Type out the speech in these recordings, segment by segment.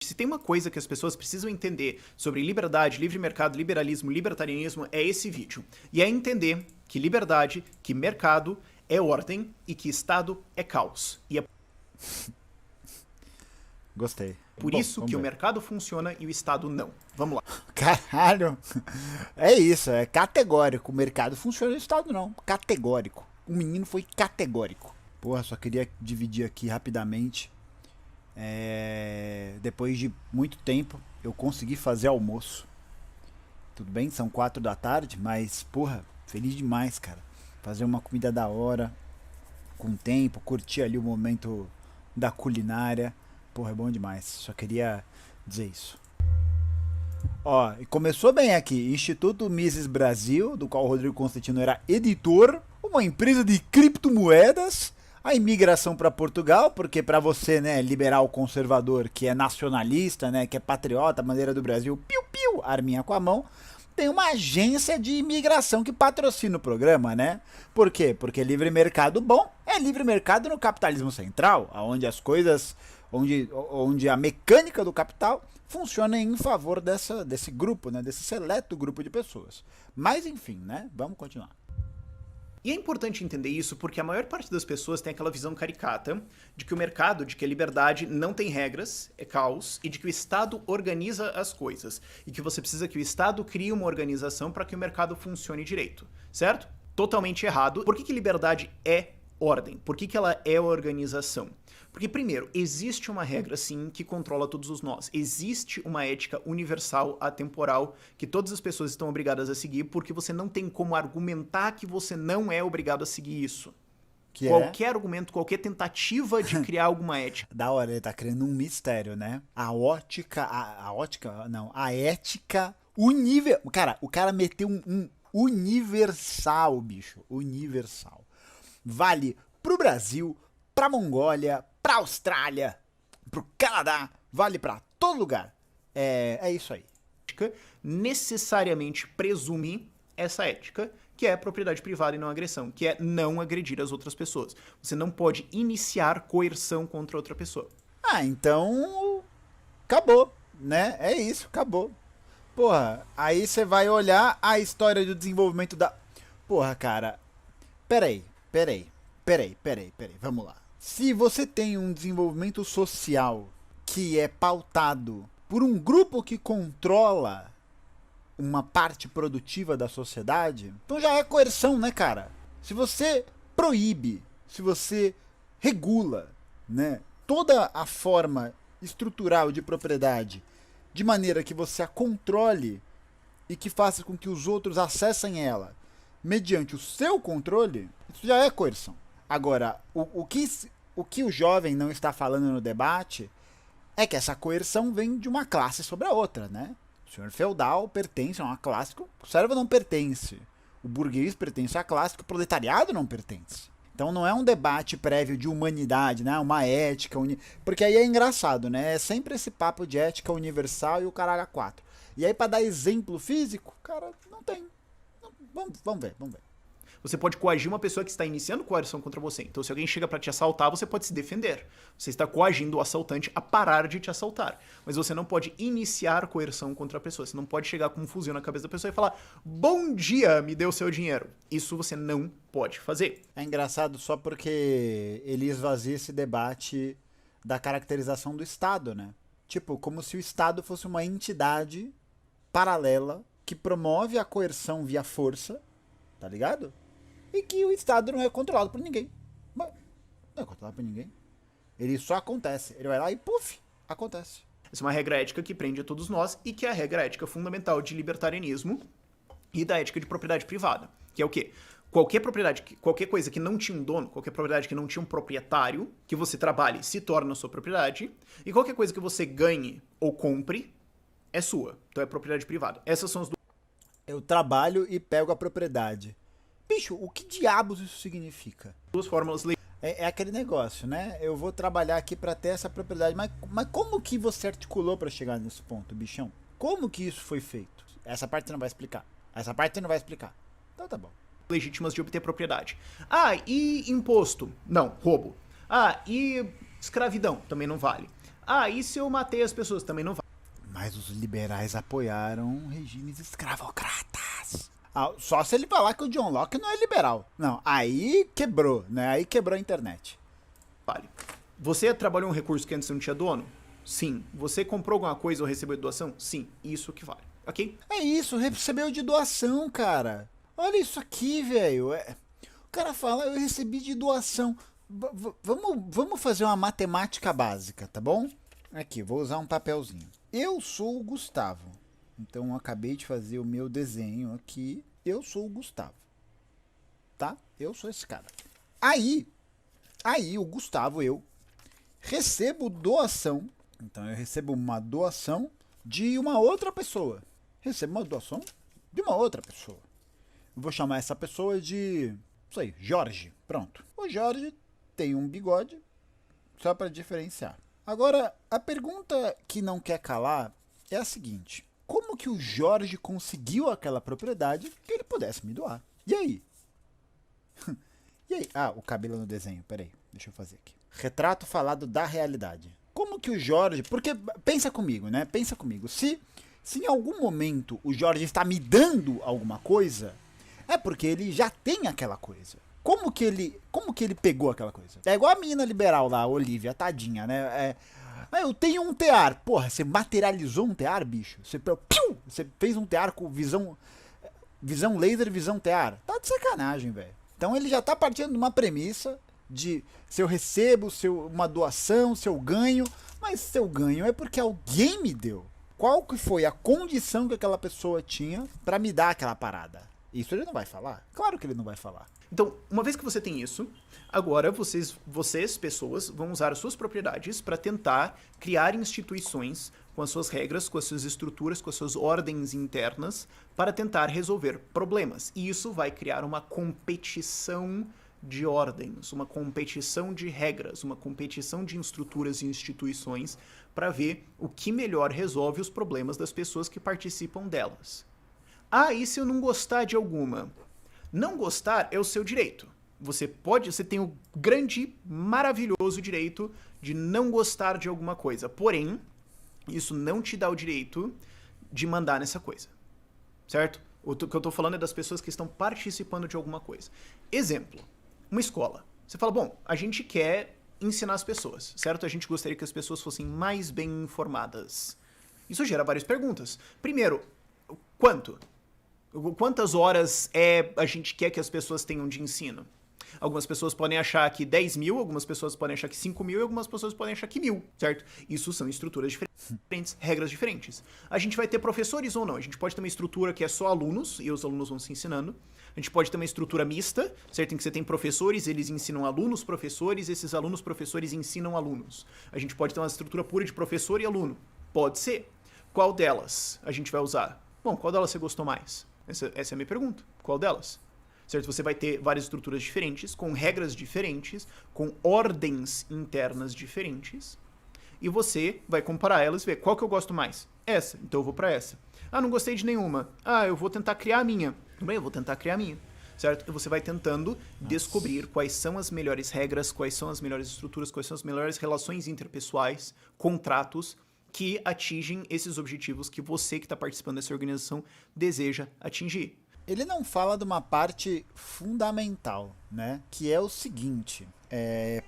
Se tem uma coisa que as pessoas precisam entender sobre liberdade, livre mercado, liberalismo, libertarianismo, é esse vídeo. E é entender que liberdade, que mercado é ordem e que Estado é caos. E é Gostei. por isso que o mercado funciona e o Estado não. Vamos lá. Caralho. É isso, é categórico. O mercado funciona e o Estado não. Categórico. O menino foi categórico. Porra, só queria dividir aqui rapidamente. Depois de muito tempo, eu consegui fazer almoço. Tudo bem, são 4 da tarde, mas, porra, feliz demais, cara. Fazer uma comida da hora, com tempo, curtir ali o momento da culinária. Porra, é bom demais. Só queria dizer isso. Ó, e começou bem aqui. Instituto Mises Brasil, do qual o Rodrigo Constantino era editor. Uma empresa de criptomoedas. A imigração para Portugal, porque para você, né, liberal conservador, que é nacionalista, né, que é patriota, bandeira do Brasil, piu-piu, arminha com a mão, tem uma agência de imigração que patrocina o programa, né? Por quê? Porque livre mercado bom é livre mercado no capitalismo central, onde as coisas, onde a mecânica do capital funciona em favor desse grupo, né, desse seleto grupo de pessoas. Mas enfim, né, vamos continuar. E é importante entender isso porque a maior parte das pessoas tem aquela visão caricata de que o mercado, de que a liberdade não tem regras, é caos, e de que o Estado organiza as coisas. E que você precisa que o Estado crie uma organização para que o mercado funcione direito, certo? Totalmente errado. Por que liberdade é ordem? Por que ela é organização? Porque, primeiro, existe uma regra, sim, que controla todos os nós. Existe uma ética universal, atemporal, que todas as pessoas estão obrigadas a seguir, porque você não tem como argumentar que você não é obrigado a seguir isso. Qualquer argumento, qualquer tentativa de criar alguma ética. Da hora, ele tá criando um mistério, né? A ética universal. Cara, o cara meteu um universal, bicho. Universal. Vale pro Brasil, pra Mongólia, pra Austrália, pro Canadá, vale pra todo lugar. É isso aí. Necessariamente presume essa ética, que é propriedade privada e não agressão, que é não agredir as outras pessoas. Você não pode iniciar coerção contra outra pessoa. Ah, então acabou, né? É isso, acabou. Porra, aí você vai olhar a história do desenvolvimento da... Porra, cara, peraí, vamos lá. Se você tem um desenvolvimento social que é pautado por um grupo que controla uma parte produtiva da sociedade, então já é coerção, né, cara? Se você proíbe, se você regula, né, toda a forma estrutural de propriedade de maneira que você a controle e que faça com que os outros acessem ela mediante o seu controle, isso já é coerção. Agora, o que o jovem não está falando no debate é que essa coerção vem de uma classe sobre a outra, né? O senhor feudal pertence a uma classe que o servo não pertence. O burguês pertence à classe que o proletariado não pertence. Então não é um debate prévio de humanidade, né? Uma ética... Porque aí é engraçado, né? É sempre esse papo de ética universal e o caralho a quatro. E aí, pra dar exemplo físico, cara, não tem. Vamos ver. Você pode coagir uma pessoa que está iniciando coerção contra você. Então, se alguém chega para te assaltar, você pode se defender. Você está coagindo o assaltante a parar de te assaltar. Mas você não pode iniciar coerção contra a pessoa. Você não pode chegar com um fuzil na cabeça da pessoa e falar: bom dia, me dê o seu dinheiro. Isso você não pode fazer. É engraçado só porque ele esvazia esse debate da caracterização do Estado, né? Tipo, como se o Estado fosse uma entidade paralela que promove a coerção via força, tá ligado? E que o Estado não é controlado por ninguém. Mas não é controlado por ninguém. Ele só acontece. Ele vai lá e puf, acontece. Essa é uma regra ética que prende a todos nós e que é a regra ética fundamental de libertarianismo e da ética de propriedade privada. Que é o quê? Qualquer propriedade, qualquer coisa que não tinha um dono, qualquer propriedade que não tinha um proprietário, que você trabalhe se torna sua propriedade, e qualquer coisa que você ganhe ou compre é sua. Então é propriedade privada. Essas são as duas. Eu trabalho e pego a propriedade. Bicho, o que diabos isso significa? Duas fórmulas. É aquele negócio, né? Eu vou trabalhar aqui pra ter essa propriedade. Mas como que você articulou pra chegar nesse ponto, bichão? Como que isso foi feito? Essa parte você não vai explicar. Então tá bom. Legítimas de obter propriedade. Ah, e imposto? Não, roubo. Ah, e escravidão? Também não vale. Ah, e se eu matei as pessoas? Também não vale. Mas os liberais apoiaram regimes escravocratas. Só se ele falar que o John Locke não é liberal. Não, aí quebrou, né? Aí quebrou a internet. Você trabalhou um recurso que antes não tinha dono? Sim. Você comprou alguma coisa ou recebeu de doação? Sim. Isso que vale, ok? É isso, recebeu de doação, cara. Olha isso aqui, velho. O cara fala, eu recebi de doação. Vamos fazer uma matemática básica, tá bom? Aqui, vou usar um papelzinho. Eu sou o Gustavo. Então eu acabei de fazer o meu desenho aqui. Eu sou o Gustavo. Tá? Eu sou esse cara. Aí o Gustavo, eu recebo doação. Então eu recebo uma doação de uma outra pessoa. Recebo uma doação de uma outra pessoa. Eu vou chamar essa pessoa de, não sei, Jorge. Pronto. O Jorge tem um bigode, só para diferenciar. Agora, a pergunta que não quer calar é a seguinte: como que o Jorge conseguiu aquela propriedade que ele pudesse me doar? E aí? E aí? Ah, o cabelo no desenho, peraí, deixa eu fazer aqui. Retrato falado da realidade. Como que o Jorge... Porque, pensa comigo, né? Pensa comigo. Se em algum momento o Jorge está me dando alguma coisa, é porque ele já tem aquela coisa. Como que ele pegou aquela coisa? É igual a menina liberal lá, a Olivia, tadinha, né? Eu tenho um tear. Porra, você materializou um tear, bicho? Você fez um tear com visão laser, visão tear. Tá de sacanagem, velho. Então ele já tá partindo de uma premissa de se eu recebo uma doação, se eu ganho, mas se eu ganho é porque alguém me deu. Qual que foi a condição que aquela pessoa tinha pra me dar aquela parada? Isso ele não vai falar? Claro que ele não vai falar. Então, uma vez que você tem isso, agora vocês pessoas, vão usar as suas propriedades para tentar criar instituições com as suas regras, com as suas estruturas, com as suas ordens internas, para tentar resolver problemas. E isso vai criar uma competição de ordens, uma competição de regras, uma competição de estruturas e instituições para ver o que melhor resolve os problemas das pessoas que participam delas. Ah, e se eu não gostar de alguma? Não gostar é o seu direito. Você tem o grande, maravilhoso direito de não gostar de alguma coisa. Porém, isso não te dá o direito de mandar nessa coisa. Certo? O que eu tô falando é das pessoas que estão participando de alguma coisa. Exemplo, uma escola. Você fala, bom, a gente quer ensinar as pessoas, certo? A gente gostaria que as pessoas fossem mais bem informadas. Isso gera várias perguntas. Primeiro, quanto? Quantas horas a gente quer que as pessoas tenham de ensino? Algumas pessoas podem achar que 10 mil, algumas pessoas podem achar que 5 mil e algumas pessoas podem achar que 1.000, certo? Isso são estruturas diferentes, regras diferentes. A gente vai ter professores ou não? A gente pode ter uma estrutura que é só alunos e os alunos vão se ensinando. A gente pode ter uma estrutura mista, certo? Em que você tem professores, eles ensinam alunos, professores, esses alunos, professores ensinam alunos. A gente pode ter uma estrutura pura de professor e aluno. Pode ser. Qual delas a gente vai usar? Bom, qual delas você gostou mais? Essa é a minha pergunta. Qual delas? Certo? Você vai ter várias estruturas diferentes, com regras diferentes, com ordens internas diferentes, e você vai comparar elas e ver qual que eu gosto mais. Essa, então eu vou pra essa. Ah, não gostei de nenhuma. Ah, eu vou tentar criar a minha. Tudo bem, eu vou tentar criar a minha. Certo? E você vai tentando descobrir quais são as melhores regras, quais são as melhores estruturas, quais são as melhores relações interpessoais, contratos, que atingem esses objetivos que você que está participando dessa organização deseja atingir. Ele não fala de uma parte fundamental, né? Que é o seguinte.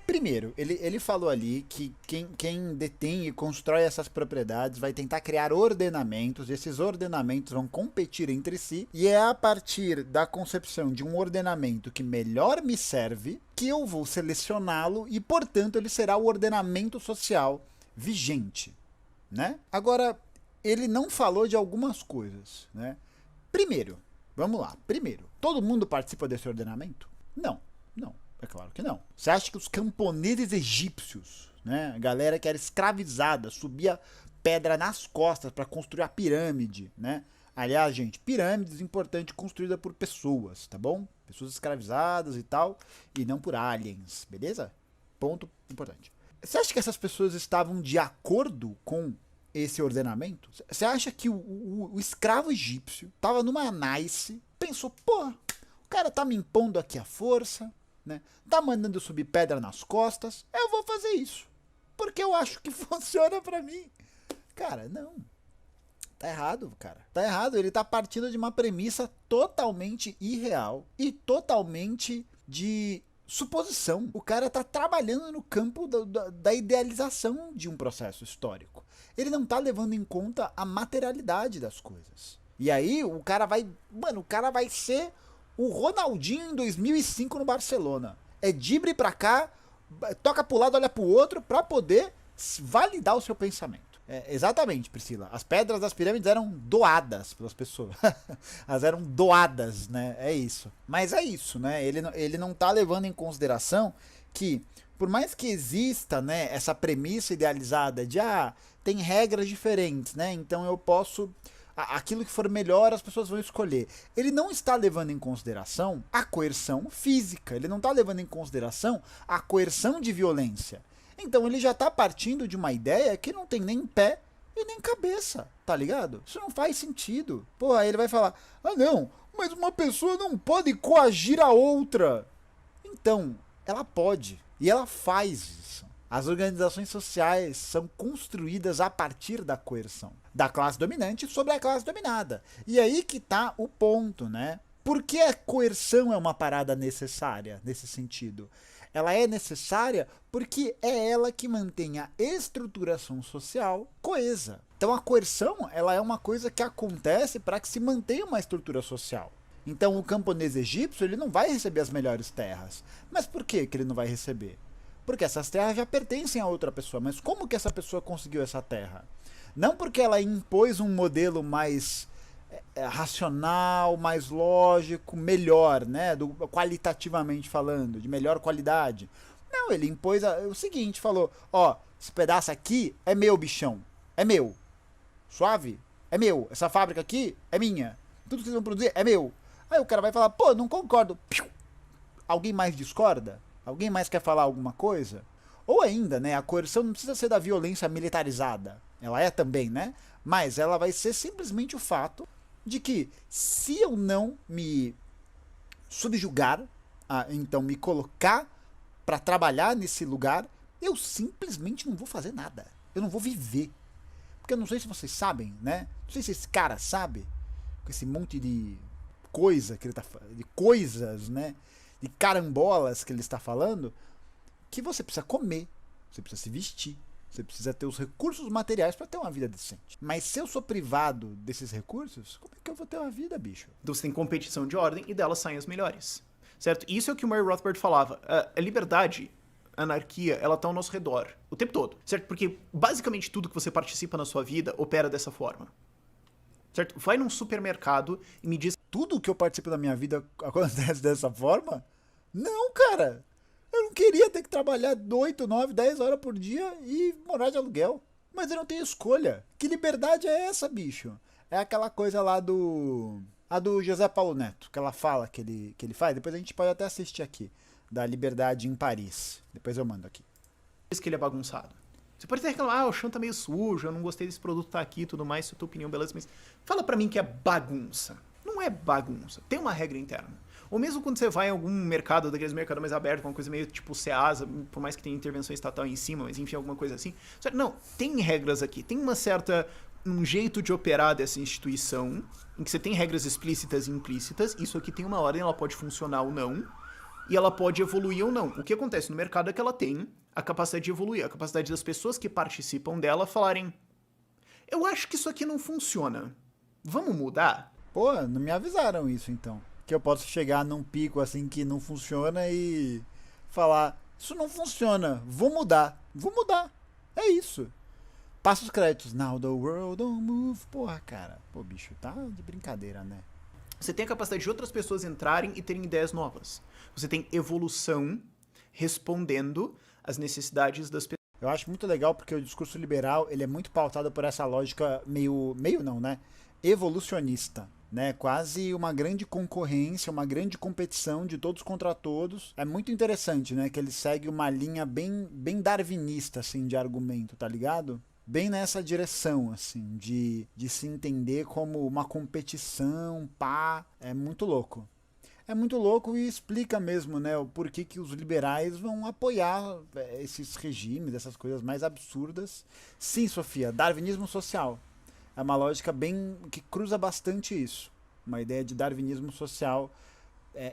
Primeiro, ele falou ali que quem detém e constrói essas propriedades vai tentar criar ordenamentos, e esses ordenamentos vão competir entre si, e é a partir da concepção de um ordenamento que melhor me serve que eu vou selecioná-lo e, portanto, ele será o ordenamento social vigente, né? Agora, ele não falou de algumas coisas, né? Primeiro, vamos lá. Primeiro, todo mundo participa desse ordenamento? Não, é claro que não. Você acha que os camponeses egípcios, né, a galera que era escravizada, subia pedra nas costas para construir a pirâmide, né? Aliás, gente, pirâmides importante construída por pessoas, tá bom? Pessoas escravizadas e tal, e não por aliens, beleza? Ponto importante. Você acha que essas pessoas estavam de acordo com esse ordenamento? Você acha que o escravo egípcio estava numa nice, pensou, pô, o cara tá me impondo aqui a força, né? Tá mandando eu subir pedra nas costas, eu vou fazer isso. porque eu acho que funciona pra mim. Cara, não. Tá errado, cara. Tá errado. Ele tá partindo de uma premissa totalmente irreal e totalmente de suposição. O cara tá trabalhando no campo da idealização de um processo histórico. Ele não tá levando em conta a materialidade das coisas. E aí o cara vai... Mano, o cara vai ser o Ronaldinho em 2005 no Barcelona. É drible pra cá, toca pro lado, olha pro outro, pra poder validar o seu pensamento. Exatamente, Priscila. As pedras das pirâmides eram doadas pelas pessoas. Elas eram doadas, né? É isso. Mas é isso, né? Ele não tá levando em consideração que, por mais que exista, né, essa premissa idealizada de, tem regras diferentes, né? Então eu posso... Aquilo que for melhor as pessoas vão escolher. Ele não está levando em consideração a coerção física. Ele não está levando em consideração a coerção de violência. Então ele já tá partindo de uma ideia que não tem nem pé e nem cabeça, tá ligado? Isso não faz sentido. Pô, aí ele vai falar, não, mas uma pessoa não pode coagir a outra. Então, ela pode. E ela faz isso. As organizações sociais são construídas a partir da coerção. Da classe dominante sobre a classe dominada. E aí que tá o ponto, né? Por que a coerção é uma parada necessária nesse sentido? Ela é necessária porque é ela que mantém a estruturação social coesa. Então a coerção, ela é uma coisa que acontece para que se mantenha uma estrutura social. Então o camponês egípcio, ele não vai receber as melhores terras. Mas por que ele não vai receber? Porque essas terras já pertencem a outra pessoa. Mas como que essa pessoa conseguiu essa terra? Não porque ela impôs um modelo mais racional, mais lógico, melhor, né, qualitativamente falando, de melhor qualidade. Não, ele impôs o seguinte, falou, esse pedaço aqui é meu, bichão, é meu. Suave? É meu. Essa fábrica aqui é minha. Tudo que vocês vão produzir é meu. Aí o cara vai falar, pô, não concordo. Alguém mais discorda? Alguém mais quer falar alguma coisa? Ou ainda, né, a coerção não precisa ser da violência militarizada. Ela é também, né? Mas ela vai ser simplesmente o fato de que se eu não me subjugar, então me colocar para trabalhar nesse lugar, eu simplesmente não vou fazer nada. Eu não vou viver. Porque eu não sei se vocês sabem, né? Não sei se esse cara sabe, com esse monte de coisa que ele tá falando, de coisas, né? De carambolas que ele está falando, que você precisa comer, você precisa se vestir, você precisa ter os recursos materiais para ter uma vida decente. Mas se eu sou privado desses recursos, como é que eu vou ter uma vida, bicho? Então você tem competição de ordem e delas saem as melhores, certo? Isso é o que o Murray Rothbard falava. A liberdade, a anarquia, ela tá ao nosso redor o tempo todo, certo? Porque basicamente tudo que você participa na sua vida opera dessa forma, certo? Vai num supermercado e me diz... Tudo que eu participo da minha vida acontece dessa forma? Não, cara! Eu não queria ter que trabalhar 8, 9, 10 horas por dia e morar de aluguel. Mas eu não tenho escolha. Que liberdade é essa, bicho? É aquela coisa lá do... A do José Paulo Neto, que ela fala que ele faz. Depois a gente pode até assistir aqui. Da Liberdade em Paris. Depois eu mando aqui. Diz que ele é bagunçado. Você pode até reclamar, o chão tá meio sujo, eu não gostei desse produto tá aqui e tudo mais, se é a tua opinião, beleza, mas fala pra mim que é bagunça. Não é bagunça. Tem uma regra interna. Ou mesmo quando você vai em algum mercado, daqueles mercados mais abertos, com uma coisa meio tipo Ceasa, por mais que tenha intervenção estatal em cima, mas enfim, alguma coisa assim. Não, tem regras aqui. Tem um jeito de operar dessa instituição, em que você tem regras explícitas e implícitas. Isso aqui tem uma ordem, ela pode funcionar ou não, e ela pode evoluir ou não. O que acontece no mercado é que ela tem a capacidade de evoluir, a capacidade das pessoas que participam dela falarem: eu acho que isso aqui não funciona. Vamos mudar? Pô, não me avisaram isso então. Que eu posso chegar num pico assim que não funciona e falar: isso não funciona, vou mudar. Vou mudar. É isso. Passa os créditos. Now the world don't move. Porra, cara. Pô, bicho, tá de brincadeira, né? Você tem a capacidade de outras pessoas entrarem e terem ideias novas. Você tem evolução respondendo às necessidades das pessoas. Eu acho muito legal porque o discurso liberal, ele é muito pautado por essa lógica meio não, né? Evolucionista, né? Quase uma grande concorrência, uma grande competição de todos contra todos. É muito interessante, né? Que ele segue uma linha bem darwinista, assim, de argumento, tá ligado? Bem nessa direção, assim, de se entender como uma competição, pá. É muito louco. é muito louco e explica mesmo, né, o porquê que os liberais vão apoiar esses regimes, essas coisas mais absurdas. Sim, Sofia, darwinismo social. É uma lógica bem que cruza bastante isso. Uma ideia de darwinismo social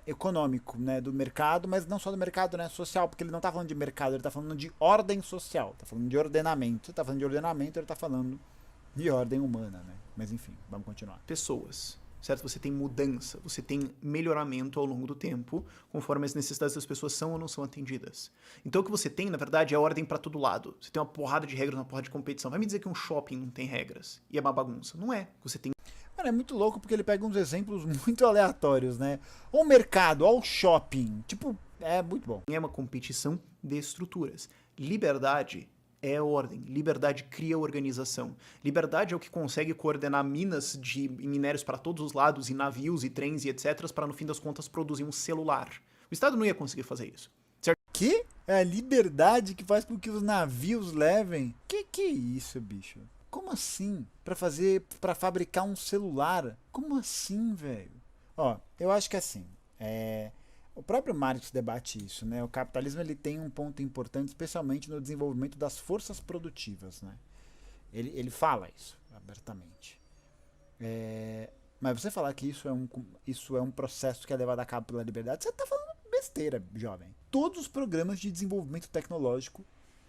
econômico, né, do mercado, mas não só do mercado, né, social, porque ele não está falando de mercado, ele está falando de ordem social, está falando de ordenamento. Está falando de ordenamento, ele está falando de ordem humana, né? Mas enfim, vamos continuar. Pessoas, certo? Você tem mudança, você tem melhoramento ao longo do tempo, conforme as necessidades das pessoas são ou não são atendidas. Então o que você tem, na verdade, é ordem para todo lado. Você tem uma porrada de regras, uma porrada de competição. Vai me dizer que um shopping não tem regras e é uma bagunça? Não é. Você tem. Mano, é muito louco porque ele pega uns exemplos muito aleatórios, né? Ou o mercado, ou o shopping. Tipo, é muito bom. É uma competição de estruturas. Liberdade é ordem. Liberdade cria organização. Liberdade é o que consegue coordenar minas de minérios para todos os lados, e navios, e trens, e etc., para no fim das contas produzir um celular. O Estado não ia conseguir fazer isso. Certo? Que? É a liberdade que faz com que os navios levem? Que é isso, bicho? Como assim? Pra fabricar um celular? Como assim, velho? Ó, eu acho que assim, o próprio Marx debate isso, né? O capitalismo ele tem um ponto importante, especialmente no desenvolvimento das forças produtivas, né? Ele fala isso abertamente. Mas você falar que isso é um processo que é levado a cabo pela liberdade, você tá falando besteira, jovem. Todos os programas de desenvolvimento tecnológico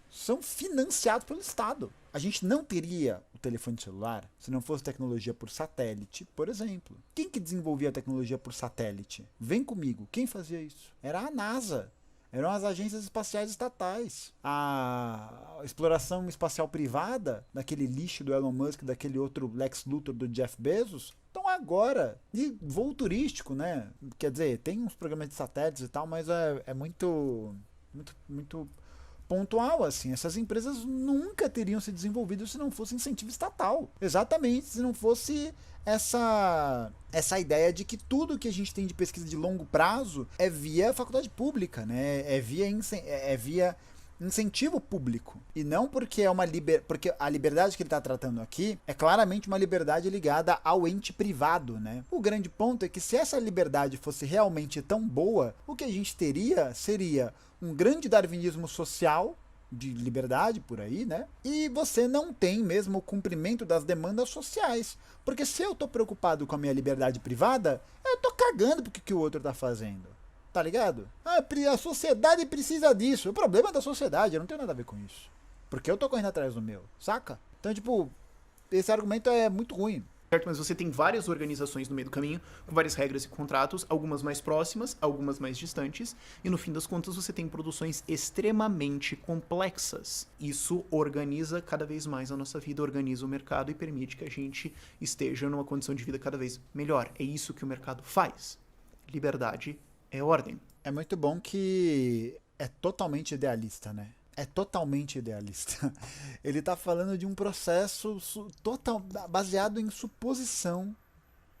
são financiados pelo Estado. A gente não teria o telefone celular se não fosse tecnologia por satélite, por exemplo. Quem que desenvolvia a tecnologia por satélite? Vem comigo. Quem fazia isso? Era a NASA. Eram as agências espaciais estatais. A exploração espacial privada, daquele lixo do Elon Musk, daquele outro Lex Luthor do Jeff Bezos, estão agora. E voo turístico, né? Quer dizer, tem uns programas de satélites e tal, mas é muito pontual, assim. Essas empresas nunca teriam se desenvolvido se não fosse incentivo estatal. Exatamente, se não fosse essa ideia de que tudo que a gente tem de pesquisa de longo prazo é via faculdade pública, né? É via incentivo público. E não porque porque a liberdade que ele está tratando aqui é claramente uma liberdade ligada ao ente privado, né? O grande ponto é que se essa liberdade fosse realmente tão boa, o que a gente teria seria um grande darwinismo social de liberdade por aí, né? E você não tem mesmo o cumprimento das demandas sociais. Porque se eu tô preocupado com a minha liberdade privada, eu tô cagando pro que o outro tá fazendo. Tá ligado? A sociedade precisa disso. O problema é da sociedade, eu não tenho nada a ver com isso. Porque eu tô correndo atrás do meu, saca? Então, tipo, esse argumento é muito ruim. Certo, mas você tem várias organizações no meio do caminho, com várias regras e contratos, algumas mais próximas, algumas mais distantes, e no fim das contas você tem produções extremamente complexas. Isso organiza cada vez mais a nossa vida, organiza o mercado e permite que a gente esteja numa condição de vida cada vez melhor. É isso que o mercado faz. Liberdade é ordem. É muito bom que é totalmente idealista, né? É totalmente idealista. Ele está falando de um processo baseado em suposição,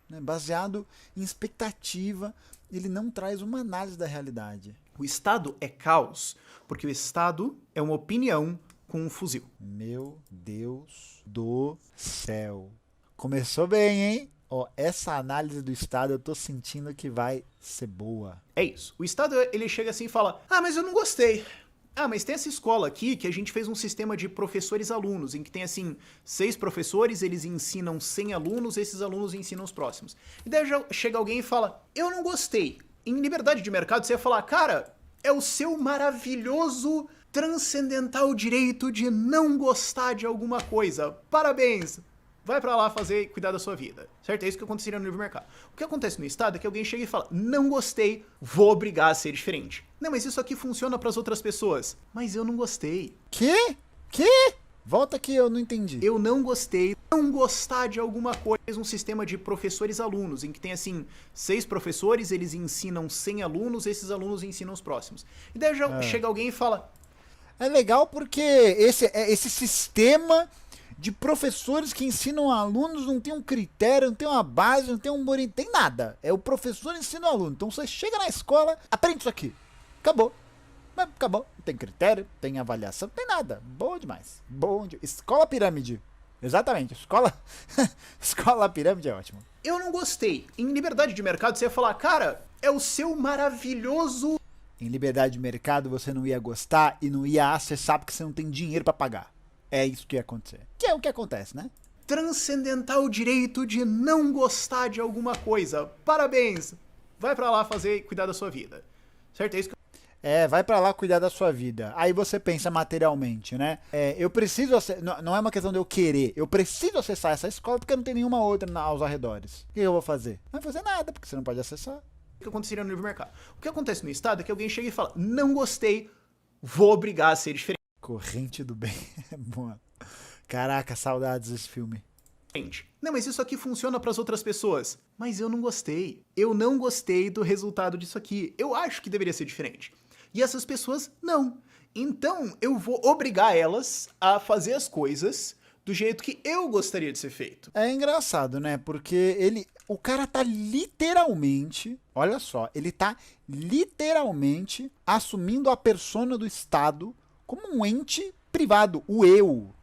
né? Baseado em expectativa. Ele não traz uma análise da realidade. O Estado é caos, porque o Estado é uma opinião com um fuzil. Meu Deus do céu. Começou bem, hein? Essa análise do Estado eu tô sentindo que vai ser boa. É isso. O Estado, ele chega assim e fala: mas eu não gostei. Mas tem essa escola aqui que a gente fez um sistema de professores e alunos, em que tem, assim, 6 professores, eles ensinam 100 alunos, esses alunos ensinam os próximos. E daí já chega alguém e fala: eu não gostei. Em liberdade de mercado, você ia falar: cara, é o seu maravilhoso, transcendental direito de não gostar de alguma coisa. Parabéns! Vai pra lá cuidar da sua vida, certo? É isso que aconteceria no livre mercado. O que acontece no Estado é que alguém chega e fala: não gostei, vou obrigar a ser diferente. Não, mas isso aqui funciona pras outras pessoas. Mas eu não gostei. Que? Volta aqui, eu não entendi. Eu não gostei. Não gostar de alguma coisa. Um sistema de professores e alunos, em que tem, assim, 6 professores, eles ensinam 100 alunos, esses alunos ensinam os próximos. E daí já chega alguém e fala: é legal porque esse sistema de professores que ensinam alunos não tem um critério, não tem uma base, não tem não tem nada. É o professor ensina o aluno. Então você chega na escola, aprende isso aqui. Acabou. Acabou. Não tem critério, tem avaliação, não tem nada. Boa demais. Escola pirâmide. Exatamente. Escola, escola pirâmide é ótimo. Eu não gostei. Em liberdade de mercado, você ia falar, cara, é o seu maravilhoso... Em liberdade de mercado, você não ia gostar e não ia acessar porque você não tem dinheiro pra pagar. É isso que ia acontecer. Que é o que acontece, né? transcendental direito de não gostar de alguma coisa. Parabéns! Vai pra lá fazer e cuidar da sua vida. Certo? É isso que vai pra lá cuidar da sua vida. Aí você pensa materialmente, né? Eu preciso não é uma questão de eu querer. Eu preciso acessar essa escola porque não tem nenhuma outra aos arredores. O que eu vou fazer? Não vai fazer nada, porque você não pode acessar. que aconteceria no livre mercado. O que acontece no Estado é que alguém chega e fala, não gostei, vou obrigar a ser diferente. Corrente do bem. É boa. Caraca, saudades desse filme. Não, mas isso aqui funciona para as outras pessoas. Mas eu não gostei. Eu não gostei do resultado disso aqui. Eu acho que deveria ser diferente. E essas pessoas, não. Então, eu vou obrigar elas a fazer as coisas do jeito que eu gostaria de ser feito. É engraçado, né? Porque o cara tá literalmente, olha só, ele tá literalmente assumindo a persona do Estado como um ente privado, o eu.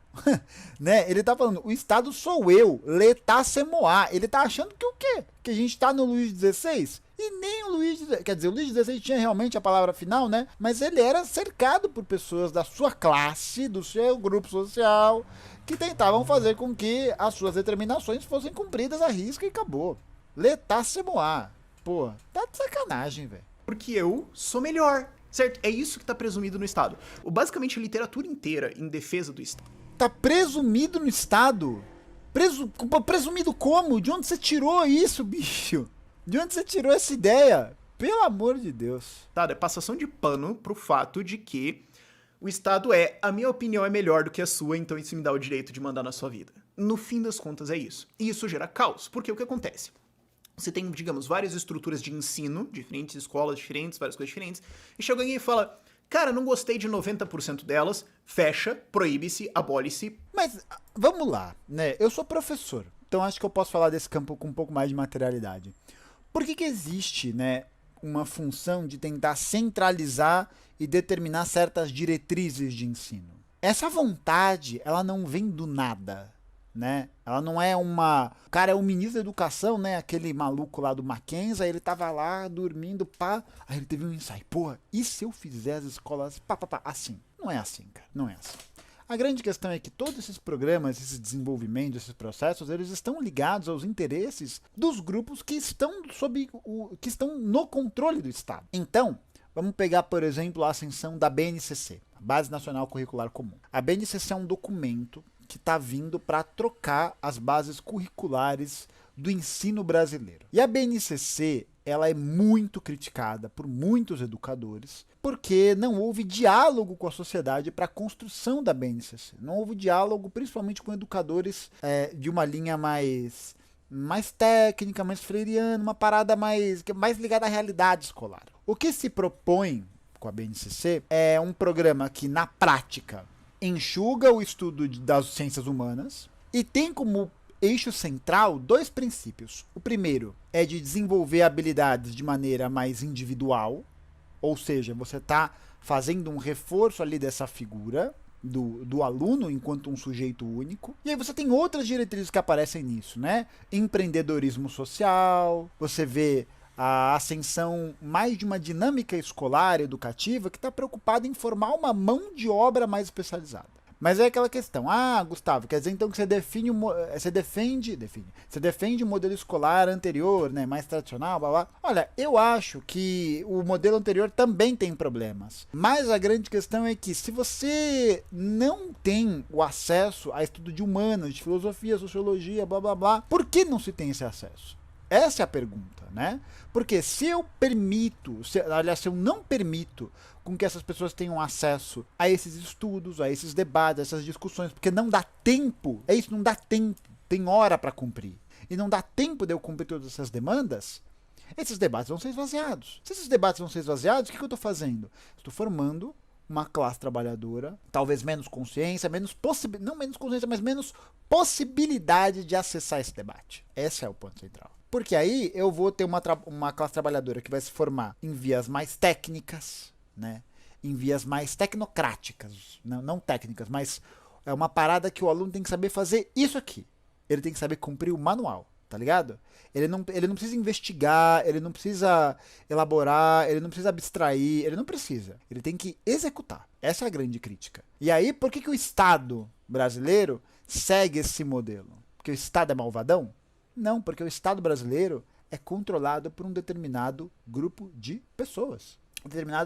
Né? Ele tá falando, o Estado sou eu, l'état c'est moi. Ele tá achando que o quê? Que a gente tá no Luís XVI? E nem o Luís XVI, quer dizer, o Luís XVI tinha realmente a palavra final, né? Mas ele era cercado por pessoas da sua classe, do seu grupo social, que tentavam fazer com que as suas determinações fossem cumpridas à risca e acabou. L'état c'est moi. Pô, tá de sacanagem, velho. Porque eu sou melhor, certo? É isso que tá presumido no Estado. Basicamente, a literatura inteira em defesa do Estado. Tá presumido no Estado? Presumido como? De onde você tirou isso, bicho? De onde você tirou essa ideia? Pelo amor de Deus. É passação de pano pro fato de que o Estado a minha opinião é melhor do que a sua, então isso me dá o direito de mandar na sua vida. No fim das contas é isso. E isso gera caos, porque o que acontece? Você tem, digamos, várias estruturas de ensino, diferentes escolas diferentes, várias coisas diferentes, e chega alguém e fala, cara, não gostei de 90% delas, fecha, proíbe-se, abole-se. Mas, vamos lá, né? Eu sou professor, então acho que eu posso falar desse campo com um pouco mais de materialidade. Por que existe, né, uma função de tentar centralizar e determinar certas diretrizes de ensino? Essa vontade, ela não vem do nada, né? Ela não é uma... O cara é o ministro da educação, né? Aquele maluco lá do Mackenzie, ele tava lá dormindo, pá. Aí ele teve um ensaio. Pô, e se eu fizer as escolas... Pá. Assim. Não é assim, cara. Não é assim. A grande questão é que todos esses programas, esses desenvolvimentos, esses processos, eles estão ligados aos interesses dos grupos que estão que estão no controle do Estado. Então, vamos pegar, por exemplo, a ascensão da BNCC, a Base Nacional Curricular Comum. A BNCC é um documento que está vindo para trocar as bases curriculares do ensino brasileiro. E a BNCC, ela é muito criticada por muitos educadores, porque não houve diálogo com a sociedade para a construção da BNCC. Não houve diálogo, principalmente com educadores de uma linha mais técnica, mais freiriana, uma parada mais ligada à realidade escolar. O que se propõe com a BNCC é um programa que, na prática, enxuga o estudo das ciências humanas e tem como eixo central dois princípios. O primeiro é de desenvolver habilidades de maneira mais individual, ou seja, você está fazendo um reforço ali dessa figura do aluno enquanto um sujeito único. E aí você tem outras diretrizes que aparecem nisso, né? Empreendedorismo social, você vê a ascensão mais de uma dinâmica escolar, educativa, que está preocupada em formar uma mão de obra mais especializada. Mas é aquela questão, Gustavo, quer dizer então que você defende o modelo escolar anterior, né, mais tradicional, blá blá. Olha, eu acho que o modelo anterior também tem problemas. Mas a grande questão é que se você não tem o acesso a estudo de humanas, de filosofia, sociologia, blá blá blá, por que não se tem esse acesso? Essa é a pergunta, né? Porque se eu não permito com que essas pessoas tenham acesso a esses estudos, a esses debates, a essas discussões, porque não dá tempo, não dá tempo, tem hora para cumprir, e não dá tempo de eu cumprir todas essas demandas, esses debates vão ser esvaziados. Se esses debates vão ser esvaziados, o que eu estou fazendo? Estou formando uma classe trabalhadora, talvez menos consciência, menos possibilidade de acessar esse debate. Esse é o ponto central. Porque aí eu vou ter uma classe trabalhadora que vai se formar em vias mais técnicas, né? Em vias mais tecnocráticas, não técnicas, mas é uma parada que o aluno tem que saber fazer isso aqui. Ele tem que saber cumprir o manual, tá ligado? Ele não precisa investigar, ele não precisa elaborar, ele não precisa abstrair, ele não precisa. Ele tem que executar. Essa é a grande crítica. E aí, por que o Estado brasileiro segue esse modelo? Porque o Estado é malvadão? Não, porque o Estado brasileiro é controlado por um determinado grupo de pessoas.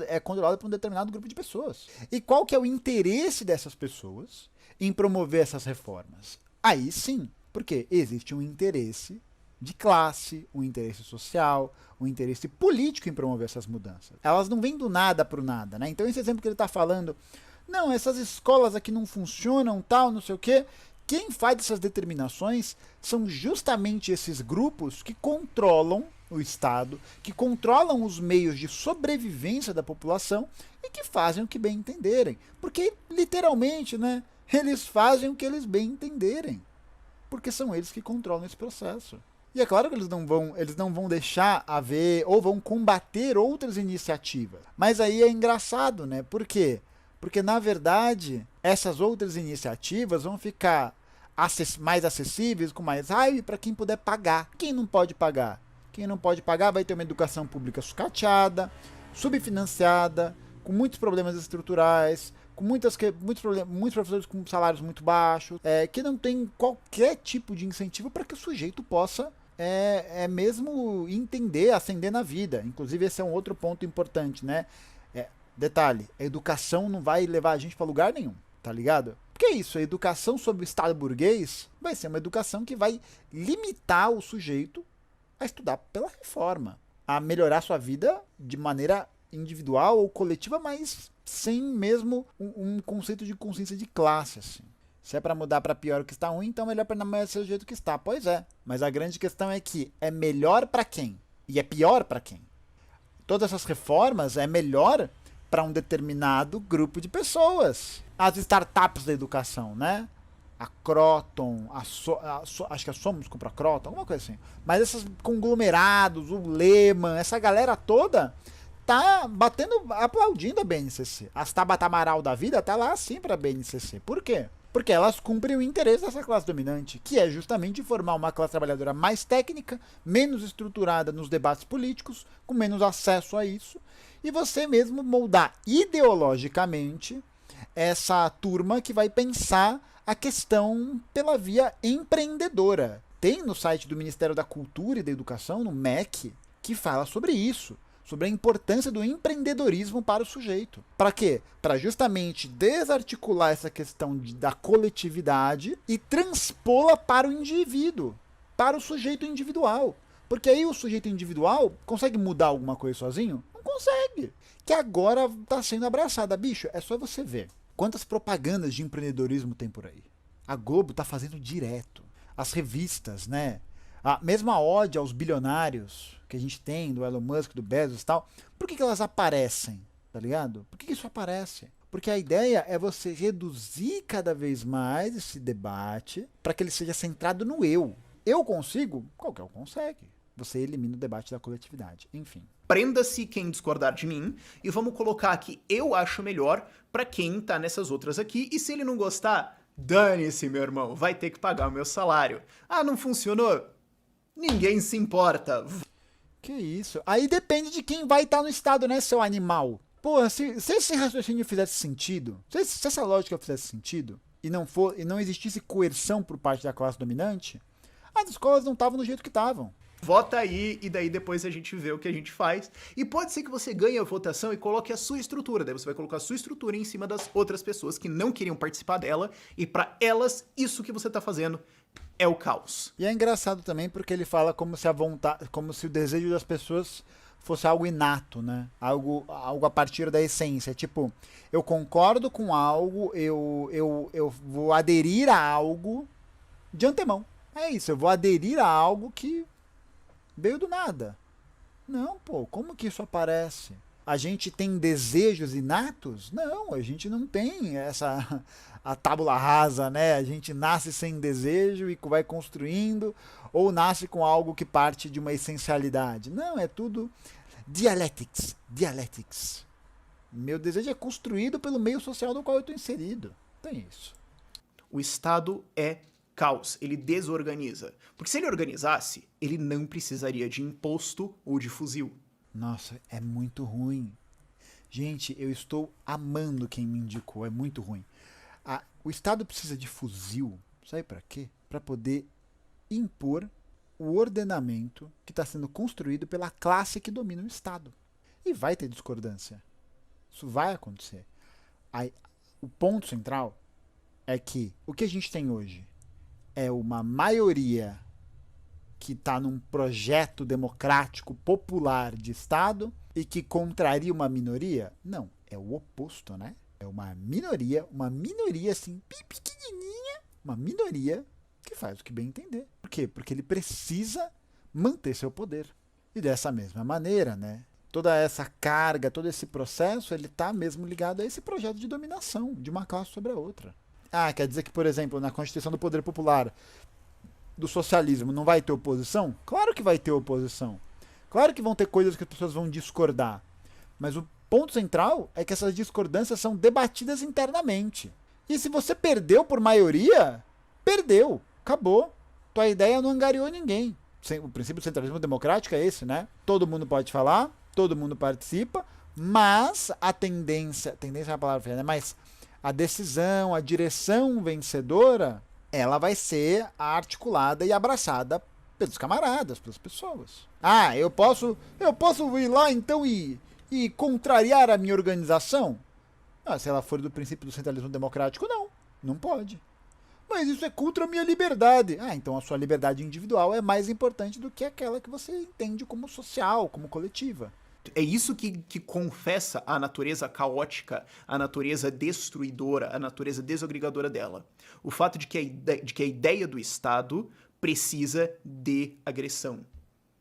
É controlado por um determinado grupo de pessoas. E qual que é o interesse dessas pessoas em promover essas reformas? Aí sim, porque existe um interesse de classe, um interesse social, um interesse político em promover essas mudanças. Elas não vêm do nada pro nada, né? Então esse exemplo que ele está falando, não, essas escolas aqui não funcionam, tal, não sei o quê. Quem faz essas determinações são justamente esses grupos que controlam o Estado, que controlam os meios de sobrevivência da população e que fazem o que bem entenderem. Porque, literalmente, né, eles fazem o que eles bem entenderem. Porque são eles que controlam esse processo. E é claro que eles não vão deixar haver ou vão combater outras iniciativas. Mas aí é engraçado, né? Por quê? Porque, na verdade, essas outras iniciativas vão ficar mais acessíveis, com mais hype para quem puder pagar. Quem não pode pagar? Quem não pode pagar vai ter uma educação pública sucateada, subfinanciada, com muitos problemas estruturais, com muitos professores com salários muito baixos, que não tem qualquer tipo de incentivo para que o sujeito possa mesmo entender, ascender na vida. Inclusive, esse é um outro ponto importante, né? Detalhe, a educação não vai levar a gente para lugar nenhum, tá ligado? Porque é isso, a educação sobre o Estado burguês vai ser uma educação que vai limitar o sujeito a estudar pela reforma, a melhorar sua vida de maneira individual ou coletiva, mas sem mesmo um conceito de consciência de classe, assim. Se é para mudar para pior o que está ruim, então melhor permanecer do jeito que está. Pois é, mas a grande questão é que é melhor para quem? E é pior para quem? Todas essas reformas é melhor para um determinado grupo de pessoas. As startups da educação, né? A Croton, acho que a Somos compra a Croton, alguma coisa assim. Mas esses conglomerados, o Lehman, essa galera toda tá aplaudindo a BNCC. As Tabata Amaral da vida tá lá assim pra BNCC. Por quê? Porque elas cumprem o interesse dessa classe dominante, que é justamente formar uma classe trabalhadora mais técnica, menos estruturada nos debates políticos, com menos acesso a isso, e você mesmo moldar ideologicamente essa turma que vai pensar a questão pela via empreendedora. Tem no site do Ministério da Cultura e da Educação, no MEC, que fala sobre isso, sobre a importância do empreendedorismo para o sujeito. Para quê? Para justamente desarticular essa questão da coletividade e transpô-la para o indivíduo, para o sujeito individual. Porque aí o sujeito individual consegue mudar alguma coisa sozinho? Não consegue. Que agora está sendo abraçada. Bicho, é só você ver quantas propagandas de empreendedorismo tem por aí. A Globo está fazendo direto. As revistas, né? A mesma ode aos bilionários que a gente tem, do Elon Musk, do Bezos e tal. Por que elas aparecem? Tá ligado? Por que isso aparece? Porque a ideia é você reduzir cada vez mais esse debate para que ele seja centrado no eu. Eu consigo? Qualquer um consegue. Você elimina o debate da coletividade. Enfim. Prenda-se quem discordar de mim e vamos colocar que eu acho melhor pra quem tá nessas outras aqui. E se ele não gostar, dane-se, meu irmão, vai ter que pagar o meu salário. Ah, não funcionou? Ninguém se importa. Que isso? Aí depende de quem vai estar no estado, né, seu animal? Porra, se esse raciocínio fizesse sentido, se essa lógica fizesse sentido, e não existisse coerção por parte da classe dominante, as escolas não estavam do jeito que estavam. Vota aí e daí depois a gente vê o que a gente faz. E pode ser que você ganhe a votação e coloque a sua estrutura. Daí você vai colocar a sua estrutura em cima das outras pessoas que não queriam participar dela. E pra elas, isso que você tá fazendo é o caos. E é engraçado também porque ele fala como se a vontade, como se o desejo das pessoas fosse algo inato, né? Algo a partir da essência. Tipo, eu concordo com algo, eu vou aderir a algo de antemão. É isso, eu vou aderir a algo que veio do nada. Não, pô, como que isso aparece? A gente tem desejos inatos? Não, a gente não tem a tábula rasa, né? A gente nasce sem desejo e vai construindo, ou nasce com algo que parte de uma essencialidade. Não, é tudo dialectics. Meu desejo é construído pelo meio social no qual eu estou inserido. Tem isso. O Estado é caos, ele desorganiza. Porque se ele organizasse, ele não precisaria de imposto ou de fuzil. Nossa, é muito ruim. Gente, eu estou amando quem me indicou, é muito ruim. O Estado precisa de fuzil, sabe para quê? Para poder impor o ordenamento que está sendo construído pela classe que domina o Estado. E vai ter discordância. Isso vai acontecer. Aí, o ponto central é que o que a gente tem hoje é uma maioria que está num projeto democrático popular de Estado e que contraria uma minoria? Não, é o oposto, né? É uma minoria assim, pequenininha, uma minoria que faz o que bem entender. Por quê? Porque ele precisa manter seu poder. E dessa mesma maneira, né? Toda essa carga, todo esse processo, ele está mesmo ligado a esse projeto de dominação de uma classe sobre a outra. Quer dizer que, por exemplo, na Constituição do Poder Popular, do socialismo, não vai ter oposição? Claro que vai ter oposição. Claro que vão ter coisas que as pessoas vão discordar. Mas o ponto central é que essas discordâncias são debatidas internamente. E se você perdeu por maioria, perdeu. Acabou. Tua ideia não angariou ninguém. O princípio do centralismo democrático é esse, né? Todo mundo pode falar, todo mundo participa, mas a tendência é uma palavra feia, né? Mas a decisão, a direção vencedora, ela vai ser articulada e abraçada pelos camaradas, pelas pessoas. Eu posso ir lá então e contrariar a minha organização? Se ela for do princípio do centralismo democrático, não pode. Mas isso é contra a minha liberdade. Então a sua liberdade individual é mais importante do que aquela que você entende como social, como coletiva. É isso que confessa a natureza caótica, a natureza destruidora, a natureza desagregadora dela. O fato de que a ideia do Estado precisa de agressão.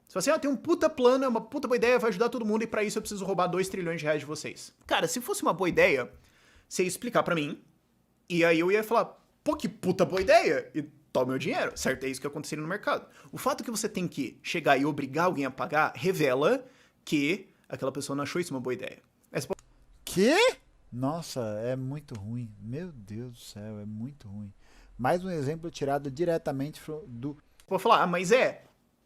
Você fala assim, tem um puta plano, é uma puta boa ideia, vai ajudar todo mundo e pra isso eu preciso roubar 2 trilhões de reais de vocês. Cara, se fosse uma boa ideia, você ia explicar pra mim e aí eu ia falar, pô, que puta boa ideia, e toma meu dinheiro, certo? É isso que aconteceria no mercado. O fato que você tem que chegar e obrigar alguém a pagar revela que aquela pessoa não achou isso uma boa ideia. Quê? Nossa, é muito ruim. Meu Deus do céu, é muito ruim. Mais um exemplo tirado diretamente do... Vou falar, mas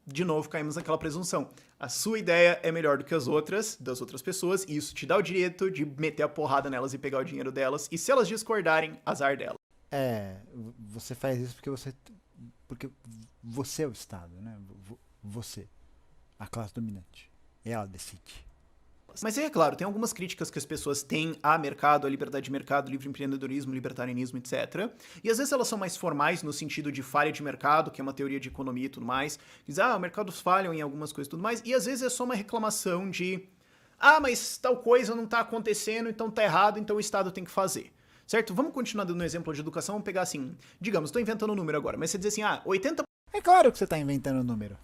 de novo caímos naquela presunção. A sua ideia é melhor do que as outras, das outras pessoas, e isso te dá o direito de meter a porrada nelas e pegar o dinheiro delas, e se elas discordarem, azar delas. Você faz isso porque você é o Estado, né? Você, a classe dominante. Ela decide. Mas é claro, tem algumas críticas que as pessoas têm a mercado, a liberdade de mercado, livre empreendedorismo, libertarianismo, etc. E às vezes elas são mais formais no sentido de falha de mercado, que é uma teoria de economia e tudo mais. Diz, mercados falham em algumas coisas e tudo mais. E às vezes é só uma reclamação de, mas tal coisa não tá acontecendo, então tá errado, então o Estado tem que fazer. Certo? Vamos continuar dando um exemplo de educação, vamos pegar assim, digamos, tô inventando um número agora, mas você diz assim, 80%... É claro que você tá inventando um número.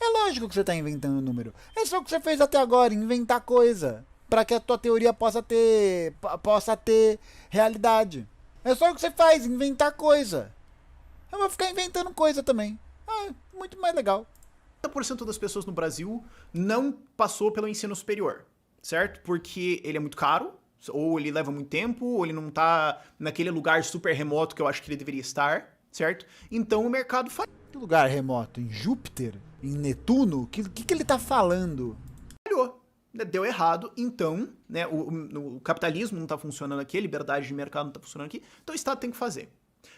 É lógico que você está inventando um número. É só o que você fez até agora, inventar coisa. Para que a tua teoria possa ter realidade. É só o que você faz, inventar coisa. Eu vou ficar inventando coisa também. Muito mais legal. 80% das pessoas no Brasil não passou pelo ensino superior, certo? Porque ele é muito caro, ou ele leva muito tempo, ou ele não tá naquele lugar super remoto que eu acho que ele deveria estar, certo? Então o mercado faz. Que lugar remoto? Em Júpiter? Em Netuno? O que ele tá falando? Falhou. Deu errado, então, né, o capitalismo não tá funcionando aqui, a liberdade de mercado não tá funcionando aqui, então o Estado tem que fazer.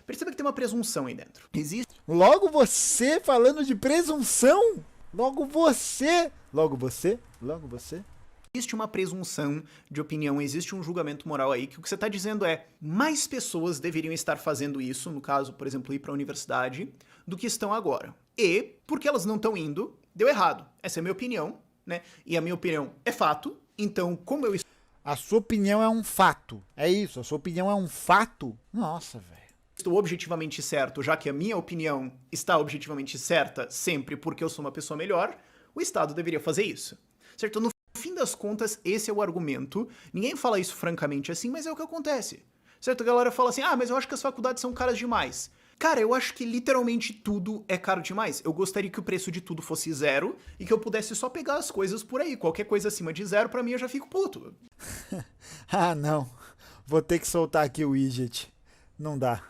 Perceba que tem uma presunção aí dentro. Existe... Logo você falando de presunção? Logo você? Existe uma presunção de opinião, existe um julgamento moral aí, que o que você está dizendo é mais pessoas deveriam estar fazendo isso, no caso, por exemplo, ir para a universidade, do que estão agora. E, porque elas não estão indo, deu errado. Essa é a minha opinião, né? E a minha opinião é fato, então como eu... A sua opinião é um fato. É isso, a sua opinião é um fato? Nossa, velho. Estou objetivamente certo, já que a minha opinião está objetivamente certa sempre porque eu sou uma pessoa melhor, o Estado deveria fazer isso. Certo? No fim das contas, esse é o argumento. Ninguém fala isso francamente assim, mas é o que acontece. Certo? A galera fala assim, mas eu acho que as faculdades são caras demais. Cara, eu acho que literalmente tudo é caro demais. Eu gostaria que o preço de tudo fosse 0 e que eu pudesse só pegar as coisas por aí. Qualquer coisa acima de 0, pra mim, eu já fico puto. Não. Vou ter que soltar aqui o widget. Não dá.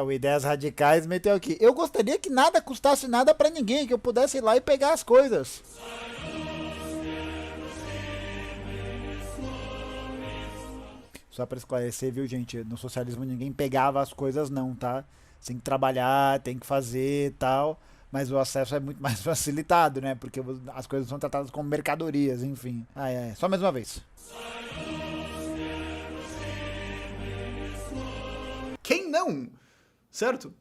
O Ideias Radicais meteu aqui. Eu gostaria que nada custasse nada pra ninguém, que eu pudesse ir lá e pegar as coisas. Só pra esclarecer, viu, gente? No socialismo ninguém pegava as coisas não, tá? Tem que trabalhar, tem que fazer e tal. Mas o acesso é muito mais facilitado, né? Porque as coisas são tratadas como mercadorias, enfim. Só mais uma vez. Quem não? Certo?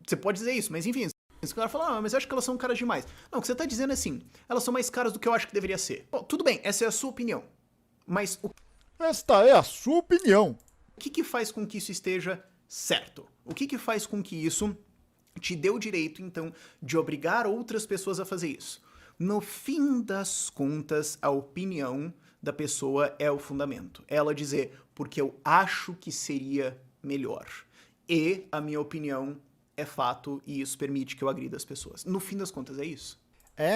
Você pode dizer isso, mas enfim, esse cara fala, mas eu acho que elas são caras demais. Não, o que você tá dizendo é assim, elas são mais caras do que eu acho que deveria ser. Bom, tudo bem, essa é a sua opinião. Mas Esta é a sua opinião. o que faz com que isso esteja certo? O que faz com que isso te dê o direito, então, de obrigar outras pessoas a fazer isso? No fim das contas, a opinião da pessoa é o fundamento. É ela dizer, porque eu acho que seria melhor. E a minha opinião é fato e isso permite que eu agrida as pessoas. No fim das contas, é isso.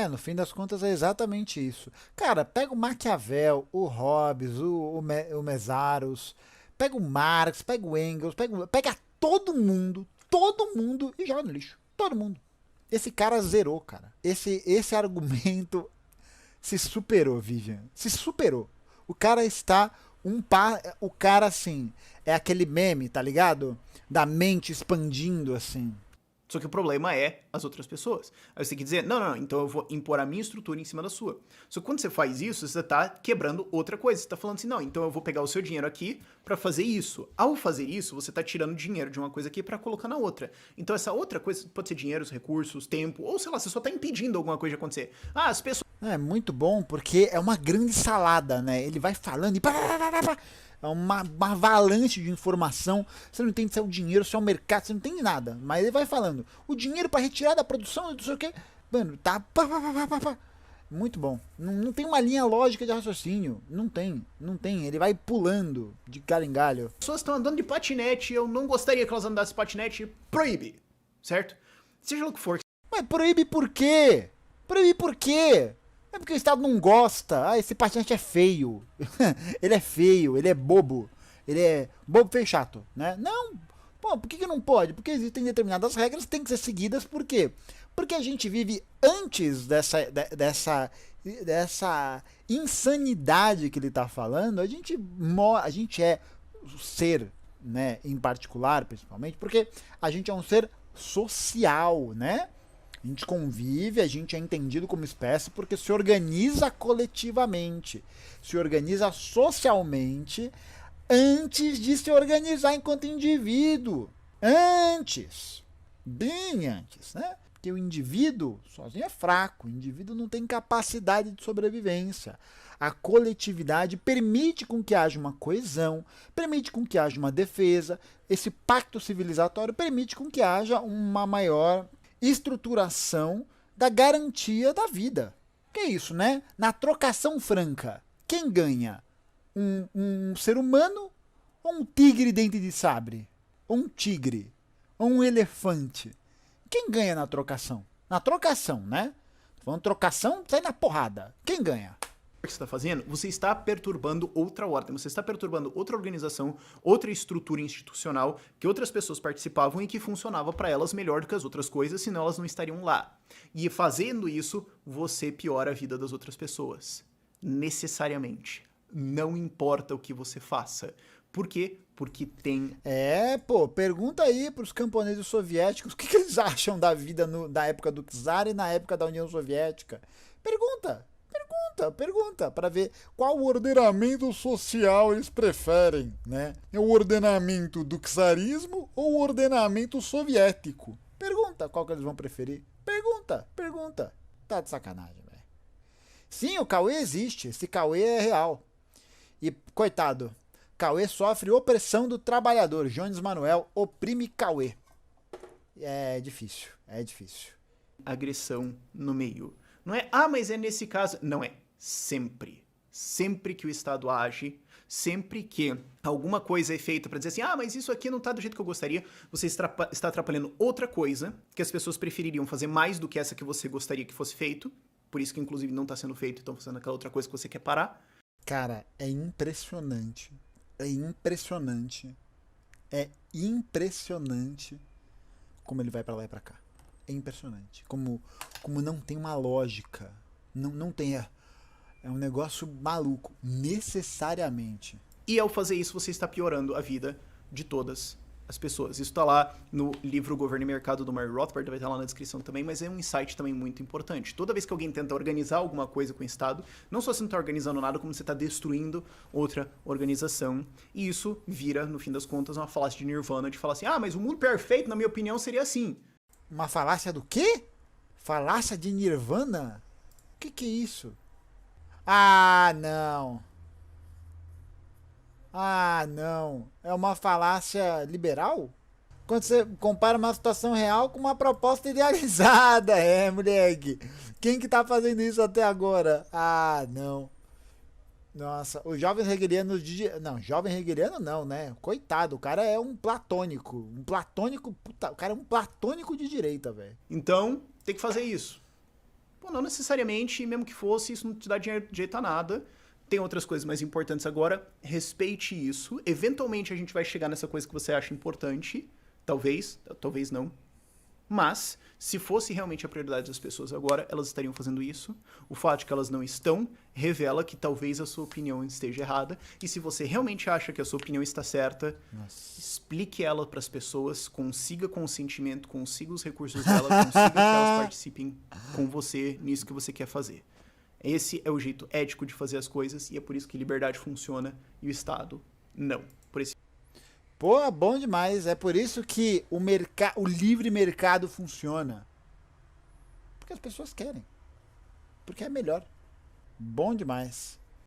No fim das contas é exatamente isso. Cara, pega o Maquiavel, o Hobbes, o Mesaros, pega o Marx, pega o Engels, pega todo mundo e joga no lixo. Todo mundo. Esse cara zerou, cara. Esse argumento se superou, Vivian. Se superou. O cara está o cara, assim, é aquele meme, tá ligado? Da mente expandindo, assim. Só que o problema é as outras pessoas. Aí você tem que dizer, não, então eu vou impor a minha estrutura em cima da sua. Só que quando você faz isso, você tá quebrando outra coisa. Você tá falando assim, não, então eu vou pegar o seu dinheiro aqui pra fazer isso. Ao fazer isso, você tá tirando dinheiro de uma coisa aqui pra colocar na outra. Então essa outra coisa pode ser dinheiro, recursos, tempo, ou sei lá, você só tá impedindo alguma coisa de acontecer. As pessoas... É muito bom porque é uma grande salada, né? Ele vai falando e é uma avalanche de informação. Você não entende se é o dinheiro, se é o mercado, você não entende nada. Mas ele vai falando. O dinheiro para retirar da produção, não sei o quê. Mano, tá. Muito bom. Não tem uma linha lógica de raciocínio. Não tem. Ele vai pulando de galho em galho. As pessoas estão andando de patinete, eu não gostaria que elas andassem de patinete, proíbe. Certo? Seja o que for. Mas proíbe por quê? Proíbe por quê? É porque o Estado não gosta. Esse patinete é feio. Ele é feio, ele é bobo. Ele é bobo feio chato, né? Não. Pô, por que não pode? Porque existem determinadas regras que têm que ser seguidas. Por quê? Porque a gente vive antes dessa insanidade que ele está falando. A gente é ser, né? Em particular, principalmente, porque a gente é um ser social, né? A gente convive, a gente é entendido como espécie porque se organiza coletivamente, se organiza socialmente antes de se organizar enquanto indivíduo. Antes. Bem antes, né? Porque o indivíduo sozinho é fraco, o indivíduo não tem capacidade de sobrevivência. A coletividade permite com que haja uma coesão, permite com que haja uma defesa, esse pacto civilizatório permite com que haja uma maior estruturação da garantia da vida. Que é isso, né? Na trocação franca, quem ganha? Um ser humano ou um tigre dente de sabre? Ou um tigre? Ou um elefante? Quem ganha na trocação? Na trocação, né? Falando trocação, sai na porrada. Quem ganha? Que você está fazendo, você está perturbando outra ordem, você está perturbando outra organização, outra estrutura institucional que outras pessoas participavam e que funcionava para elas melhor do que as outras coisas, senão elas não estariam lá. E fazendo isso, você piora a vida das outras pessoas. Necessariamente. Não importa o que você faça. Por quê? Porque tem... pergunta aí pros camponeses soviéticos o que eles acham da vida da época do czar e na época da União Soviética. Pergunta para ver qual ordenamento social eles preferem, né? É o ordenamento do czarismo ou o ordenamento soviético? Pergunta qual que eles vão preferir. Pergunta. Tá de sacanagem, velho. Sim, o Cauê existe, esse Cauê é real. E, coitado, Cauê sofre opressão do trabalhador. Jones Manuel oprime Cauê. É difícil. Agressão no meio. Não é, mas é nesse caso. Não é. Sempre. Sempre que o Estado age, sempre que alguma coisa é feita pra dizer assim, mas isso aqui não tá do jeito que eu gostaria, você está atrapalhando outra coisa que as pessoas prefeririam fazer mais do que essa que você gostaria que fosse feito, por isso que inclusive não tá sendo feito, estão fazendo aquela outra coisa que você quer parar. Cara, é impressionante. É impressionante como ele vai pra lá e pra cá. É impressionante. Como não tem uma lógica. Não tem. É um negócio maluco. Necessariamente. E ao fazer isso, você está piorando a vida de todas as pessoas. Isso está lá no livro Governo e Mercado do Murray Rothbard, vai estar lá na descrição também, mas é um insight também muito importante. Toda vez que alguém tenta organizar alguma coisa com o Estado, não só você não está organizando nada, como você está destruindo outra organização. E isso vira, no fim das contas, uma falácia de Nirvana, de falar assim, mas o mundo perfeito, na minha opinião, seria assim. Uma falácia do quê? Falácia de Nirvana? O que é isso? Ah, não. Ah, não. É uma falácia liberal? Quando você compara uma situação real com uma proposta idealizada, moleque. Quem que tá fazendo isso até agora? Ah, não. Nossa, os jovens hegelianos Não, jovem hegeliano não, né? Coitado, o cara é um platônico. Um platônico. Puta, o cara é um platônico de direita, velho. Então, tem que fazer isso. Pô, não necessariamente, mesmo que fosse, isso não te dá direito a nada. Tem outras coisas mais importantes agora. Respeite isso. Eventualmente a gente vai chegar nessa coisa que você acha importante. Talvez não. Mas, se fosse realmente a prioridade das pessoas agora, elas estariam fazendo isso. O fato de que elas não estão revela que talvez a sua opinião esteja errada. E se você realmente acha que a sua opinião está certa, explique ela para as pessoas, consiga consentimento, consiga os recursos dela, consiga que elas participem com você nisso que você quer fazer. Esse é o jeito ético de fazer as coisas e é por isso que liberdade funciona e o Estado não. Por esse... Pô, bom demais. É por isso que o livre mercado funciona. Porque as pessoas querem. Porque é melhor. Bom demais.